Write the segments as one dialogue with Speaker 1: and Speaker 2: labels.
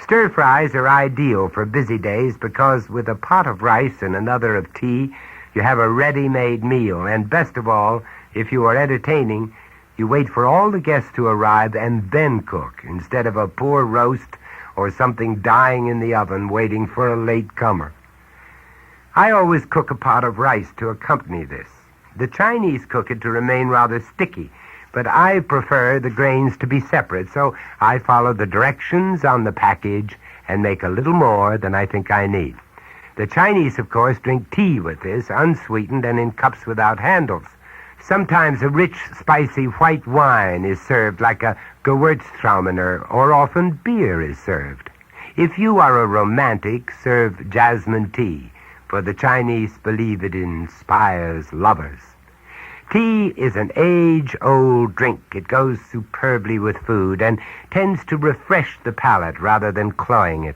Speaker 1: Stir-fries are ideal for busy days because with a pot of rice and another of tea, you have a ready-made meal. And best of all, if you are entertaining, you wait for all the guests to arrive and then cook, instead of a poor roast or something dying in the oven waiting for a late comer. I always cook a pot of rice to accompany this. The Chinese cook it to remain rather sticky, but I prefer the grains to be separate, so I follow the directions on the package and make a little more than I think I need. The Chinese, of course, drink tea with this, unsweetened and in cups without handles. Sometimes a rich, spicy white wine is served like a Gewürztraminer, or often beer is served. If you are a romantic, serve jasmine tea, for the Chinese believe it inspires lovers. Tea is an age-old drink. It goes superbly with food and tends to refresh the palate rather than cloying it.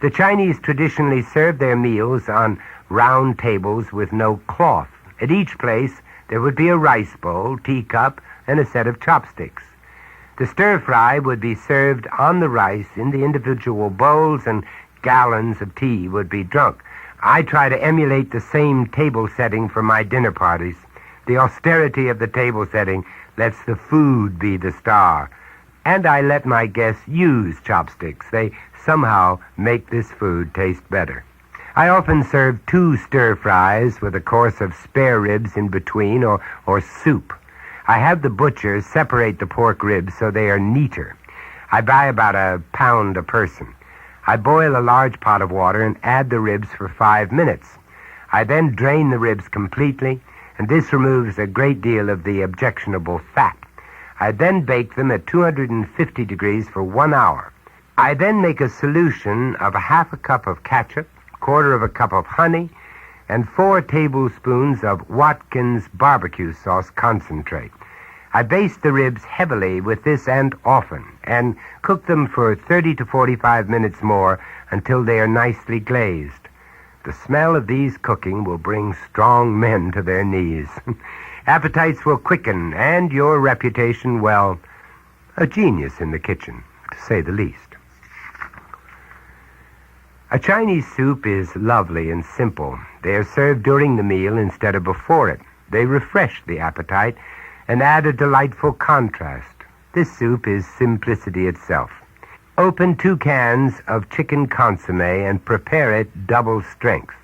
Speaker 1: The Chinese traditionally serve their meals on round tables with no cloth. At each place, there would be a rice bowl, teacup, and a set of chopsticks. The stir-fry would be served on the rice in the individual bowls, and gallons of tea would be drunk. I try to emulate the same table setting for my dinner parties. The austerity of the table setting lets the food be the star. And I let my guests use chopsticks. They somehow make this food taste better. I often serve 2 stir-fries with a course of spare ribs in between, or soup. I have the butcher separate the pork ribs so they are neater. I buy about a pound a person. I boil a large pot of water and add the ribs for 5 minutes. I then drain the ribs completely, and this removes a great deal of the objectionable fat. I then bake them at 250 degrees for 1 hour. I then make a solution of a half a cup of ketchup, quarter of a cup of honey, and 4 tablespoons of Watkins barbecue sauce concentrate. I baste the ribs heavily with this and often, and cook them for 30 to 45 minutes more until they are nicely glazed. The smell of these cooking will bring strong men to their knees. Appetites will quicken, and your reputation, well, a genius in the kitchen, to say the least. A Chinese soup is lovely and simple. They are served during the meal instead of before it. They refresh the appetite and add a delightful contrast. This soup is simplicity itself. Open 2 cans of chicken consomme and prepare it double strength.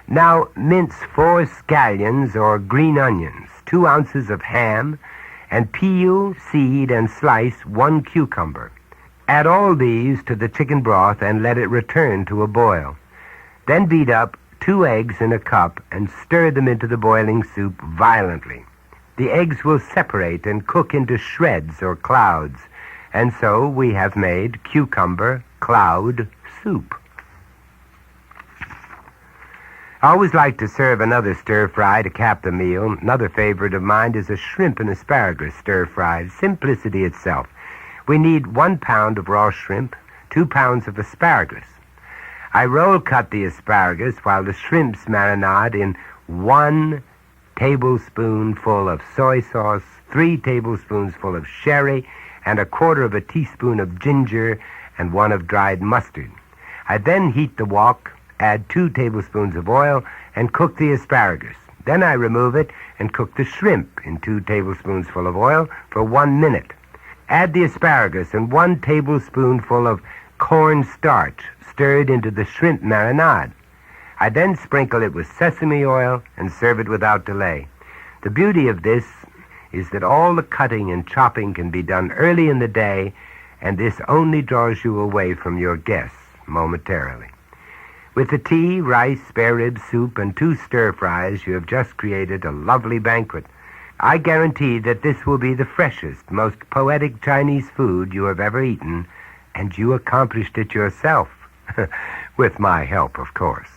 Speaker 1: Now mince 4 scallions or green onions, 2 ounces of ham, and peel, seed, and slice 1 cucumber. Add all these to the chicken broth and let it return to a boil. Then beat up 2 eggs in a cup and stir them into the boiling soup violently. The eggs will separate and cook into shreds or clouds, and so we have made cucumber cloud soup. I always like to serve another stir-fry to cap the meal. Another favorite of mine is a shrimp and asparagus stir-fry. Simplicity itself. We need 1 pound of raw shrimp, 2 pounds of asparagus. I roll cut the asparagus while the shrimps marinade in 1 tablespoonful of soy sauce, 3 tablespoonsful of sherry, and a quarter of a teaspoon of ginger and 1 of dried mustard. I then heat the wok, add 2 tablespoons of oil, and cook the asparagus. Then I remove it and cook the shrimp in 2 tablespoonsful of oil for 1 minute. Add the asparagus and 1 tablespoonful of cornstarch stirred into the shrimp marinade. I then sprinkle it with sesame oil and serve it without delay. The beauty of this is that all the cutting and chopping can be done early in the day, and this only draws you away from your guests momentarily. With the tea, rice, spare rib soup, and 2 stir-fries, you have just created a lovely banquet. I guarantee that this will be the freshest, most poetic Chinese food you have ever eaten, and you accomplished it yourself. With my help, of course.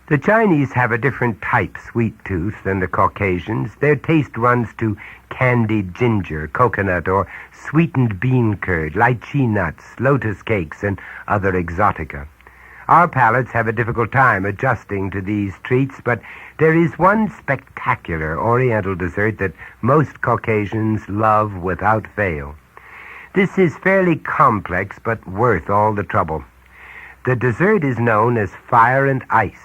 Speaker 1: The Chinese have a different type sweet tooth than the Caucasians. Their taste runs to candied ginger, coconut, or sweetened bean curd, lychee nuts, lotus cakes, and other exotica. Our palates have a difficult time adjusting to these treats, but there is one spectacular Oriental dessert that most Caucasians love without fail. This is fairly complex, but worth all the trouble. The dessert is known as fire and ice.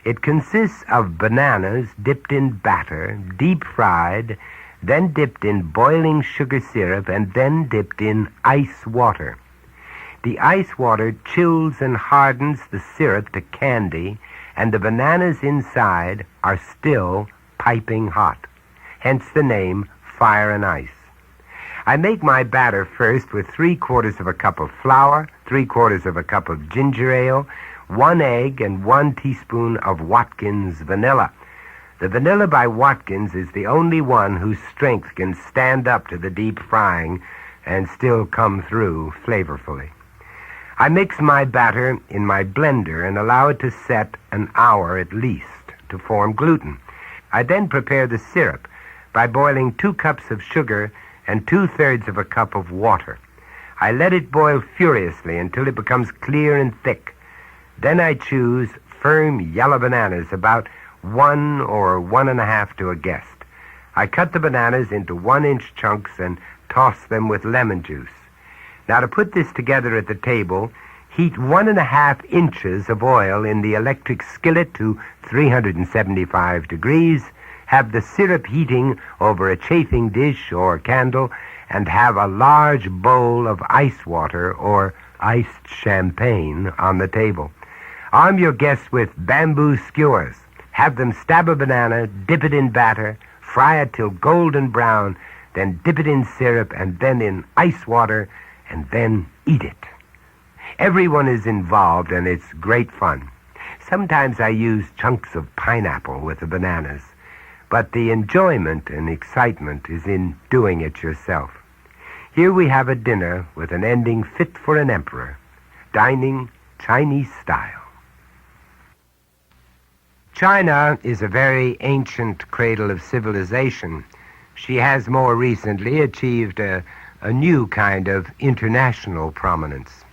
Speaker 1: It consists of bananas dipped in batter, deep fried, then dipped in boiling sugar syrup, and then dipped in ice water. The ice water chills and hardens the syrup to candy, and the bananas inside are still piping hot. Hence the name fire and ice. I make my batter first with 3/4 of a cup of flour, 3/4 of a cup of ginger ale, 1 egg, and 1 teaspoon of Watkins vanilla. The vanilla by Watkins is the only one whose strength can stand up to the deep frying and still come through flavorfully. I mix my batter in my blender and allow it to set an hour at least to form gluten. I then prepare the syrup by boiling 2 cups of sugar and 2/3 of a cup of water. I let it boil furiously until it becomes clear and thick. Then I choose firm yellow bananas, about 1 or 1.5 to a guest. I cut the bananas into 1-inch chunks and toss them with lemon juice. Now, to put this together at the table, heat 1.5 inches of oil in the electric skillet to 375 degrees, have the syrup heating over a chafing dish or candle, and have a large bowl of ice water or iced champagne on the table. Arm your guests with bamboo skewers. Have them stab a banana, dip it in batter, fry it till golden brown, then dip it in syrup, and then in ice water, and then eat it. Everyone is involved, and it's great fun. Sometimes I use chunks of pineapple with the bananas, but the enjoyment and excitement is in doing it yourself. Here we have a dinner with an ending fit for an emperor, dining Chinese style. China is a very ancient cradle of civilization. She has more recently achieved a new kind of international prominence.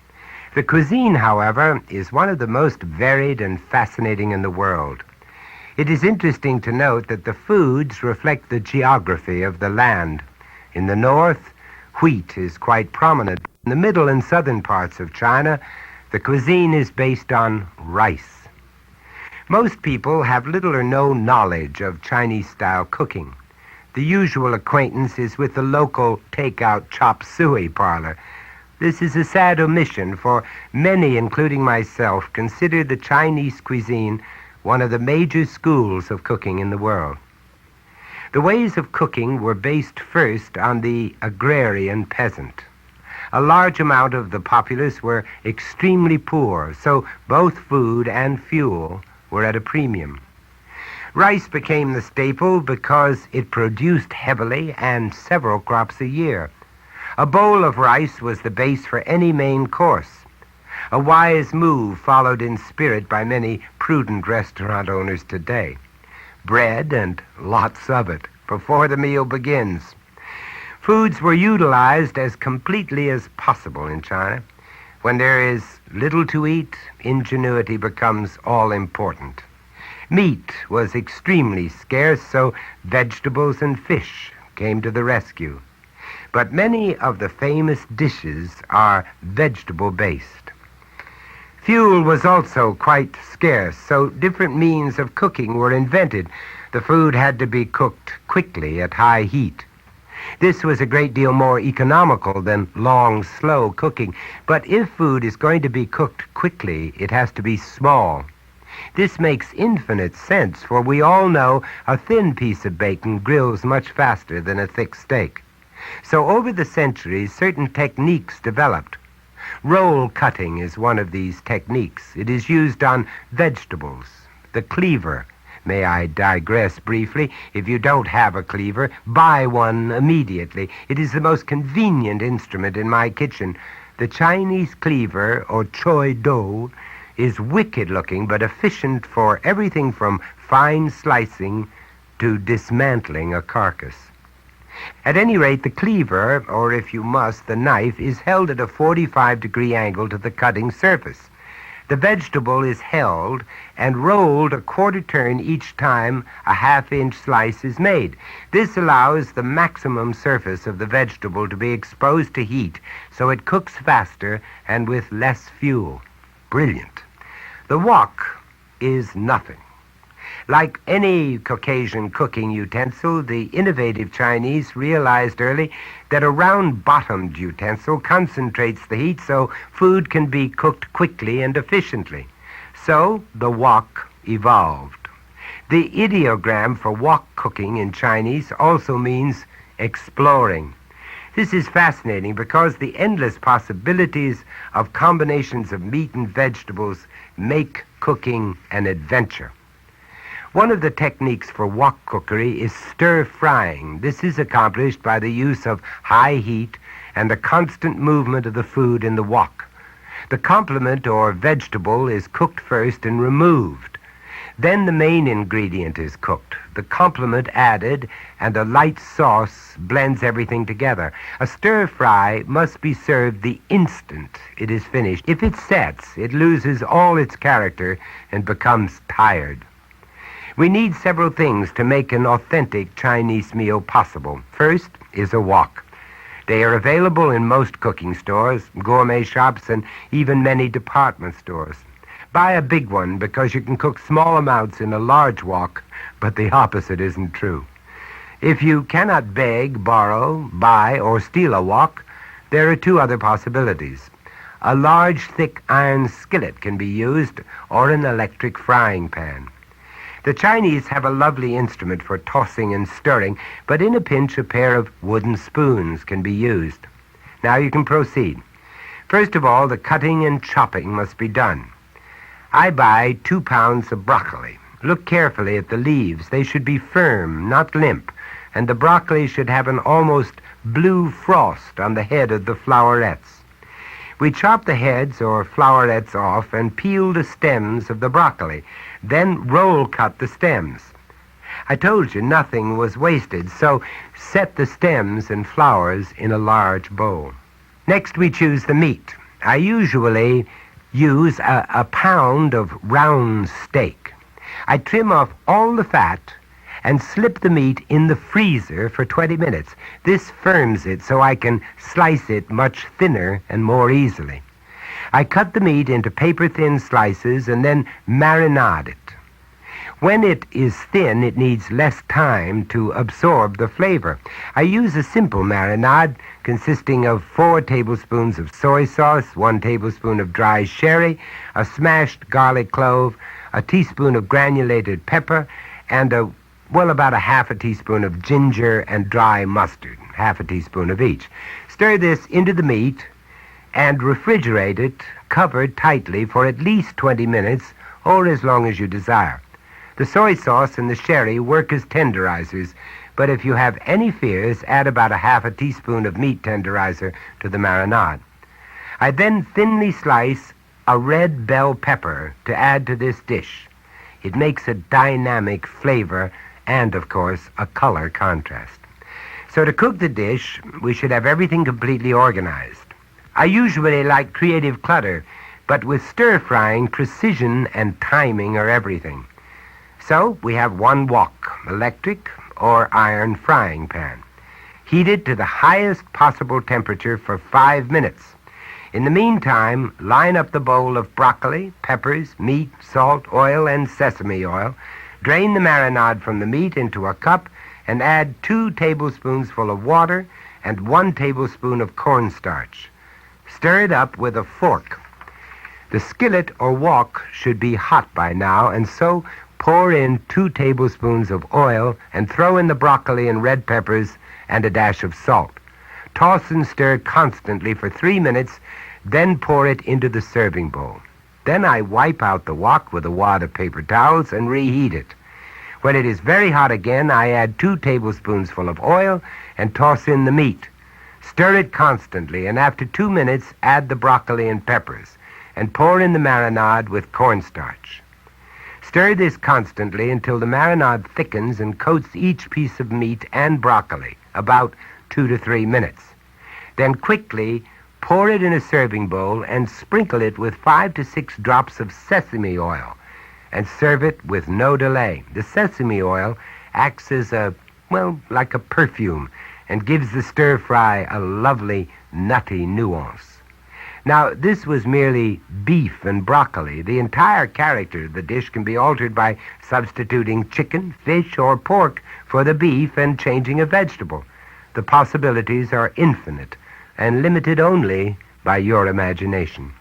Speaker 1: The cuisine, however, is one of the most varied and fascinating in the world. It is interesting to note that the foods reflect the geography of the land. In the north, wheat is quite prominent. In the middle and southern parts of China, the cuisine is based on rice. Most people have little or no knowledge of Chinese-style cooking. The usual acquaintance is with the local take-out chop suey parlor. This is a sad omission, for many, including myself, consider the Chinese cuisine one of the major schools of cooking in the world. The ways of cooking were based first on the agrarian peasant. A large amount of the populace were extremely poor, so both food and fuel were at a premium. Rice became the staple because it produced heavily and several crops a year. A bowl of rice was the base for any main course. A wise move followed in spirit by many prudent restaurant owners today. Bread, and lots of it, before the meal begins. Foods were utilized as completely as possible in China. When there is little to eat, ingenuity becomes all important. Meat was extremely scarce, so vegetables and fish came to the rescue. But many of the famous dishes are vegetable-based. Fuel was also quite scarce, so different means of cooking were invented. The food had to be cooked quickly at high heat. This was a great deal more economical than long, slow cooking. But if food is going to be cooked quickly, it has to be small. This makes infinite sense, for we all know a thin piece of bacon grills much faster than a thick steak. So over the centuries, certain techniques developed. Roll cutting is one of these techniques. It is used on vegetables. The cleaver. May I digress briefly? If you don't have a cleaver, buy one immediately. It is the most convenient instrument in my kitchen. The Chinese cleaver, or choi do, is wicked-looking but efficient for everything from fine slicing to dismantling a carcass. At any rate, the cleaver, or if you must, the knife, is held at a 45-degree angle to the cutting surface. The vegetable is held and rolled a quarter turn each time a half-inch slice is made. This allows the maximum surface of the vegetable to be exposed to heat, so it cooks faster and with less fuel. Brilliant. The wok is nothing. Like any Caucasian cooking utensil, the innovative Chinese realized early that a round-bottomed utensil concentrates the heat so food can be cooked quickly and efficiently. So the wok evolved. The ideogram for wok cooking in Chinese also means exploring. This is fascinating because the endless possibilities of combinations of meat and vegetables make cooking an adventure. One of the techniques for wok cookery is stir-frying. This is accomplished by the use of high heat and the constant movement of the food in the wok. The complement or vegetable is cooked first and removed. Then the main ingredient is cooked, the complement added, and a light sauce blends everything together. A stir-fry must be served the instant it is finished. If it sets, it loses all its character and becomes tired. We need several things to make an authentic Chinese meal possible. First is a wok. They are available in most cooking stores, gourmet shops, and even many department stores. Buy a big one because you can cook small amounts in a large wok, but the opposite isn't true. If you cannot beg, borrow, buy, or steal a wok, there are two other possibilities. A large, thick iron skillet can be used, or an electric frying pan. The Chinese have a lovely instrument for tossing and stirring, but in a pinch a pair of wooden spoons can be used. Now you can proceed. First of all, the cutting and chopping must be done. I buy 2 pounds of broccoli. Look carefully at the leaves. They should be firm, not limp, and the broccoli should have an almost blue frost on the head of the flowerets. We chop the heads or flowerets off and peel the stems of the broccoli, then roll cut the stems. I told you nothing was wasted, so set the stems and flowers in a large bowl. Next we choose the meat. I usually use a pound of round steak. I trim off all the fat and slip the meat in the freezer for 20 minutes. This firms it so I can slice it much thinner and more easily. I cut the meat into paper-thin slices and then marinade it. When it is thin, it needs less time to absorb the flavor. I use a simple marinade consisting of 4 tablespoons of soy sauce, 1 tablespoon of dry sherry, a smashed garlic clove, a teaspoon of granulated pepper, and about a half a teaspoon of ginger and dry mustard, half a teaspoon of each. Stir this into the meat and refrigerate it covered tightly for at least 20 minutes or as long as you desire. The soy sauce and the sherry work as tenderizers, but if you have any fears, add about a half a teaspoon of meat tenderizer to the marinade. I then thinly slice a red bell pepper to add to this dish. It makes a dynamic flavor and, of course, a color contrast. So to cook the dish, we should have everything completely organized. I usually like creative clutter, but with stir-frying, precision and timing are everything. So we have 1 wok, electric or iron frying pan. Heat it to the highest possible temperature for 5 minutes. In the meantime, line up the bowl of broccoli, peppers, meat, salt, oil, and sesame oil. Drain the marinade from the meat into a cup and add 2 tablespoons full of water and 1 tablespoon of cornstarch. Stir it up with a fork. The skillet or wok should be hot by now, and so pour in 2 tablespoons of oil and throw in the broccoli and red peppers and a dash of salt. Toss and stir constantly for 3 minutes, then pour it into the serving bowl. Then I wipe out the wok with a wad of paper towels and reheat it. When it is very hot again, I add 2 tablespoons full of oil and toss in the meat. Stir it constantly, and after 2 minutes, add the broccoli and peppers, and pour in the marinade with cornstarch. Stir this constantly until the marinade thickens and coats each piece of meat and broccoli, about 2 to 3 minutes. Then quickly Pour it in a serving bowl and sprinkle it with 5 to 6 drops of sesame oil and serve it with no delay. The sesame oil acts as like a perfume and gives the stir-fry a lovely, nutty nuance. Now, this was merely beef and broccoli. The entire character of the dish can be altered by substituting chicken, fish, or pork for the beef and changing a vegetable. The possibilities are infinite and limited only by your imagination.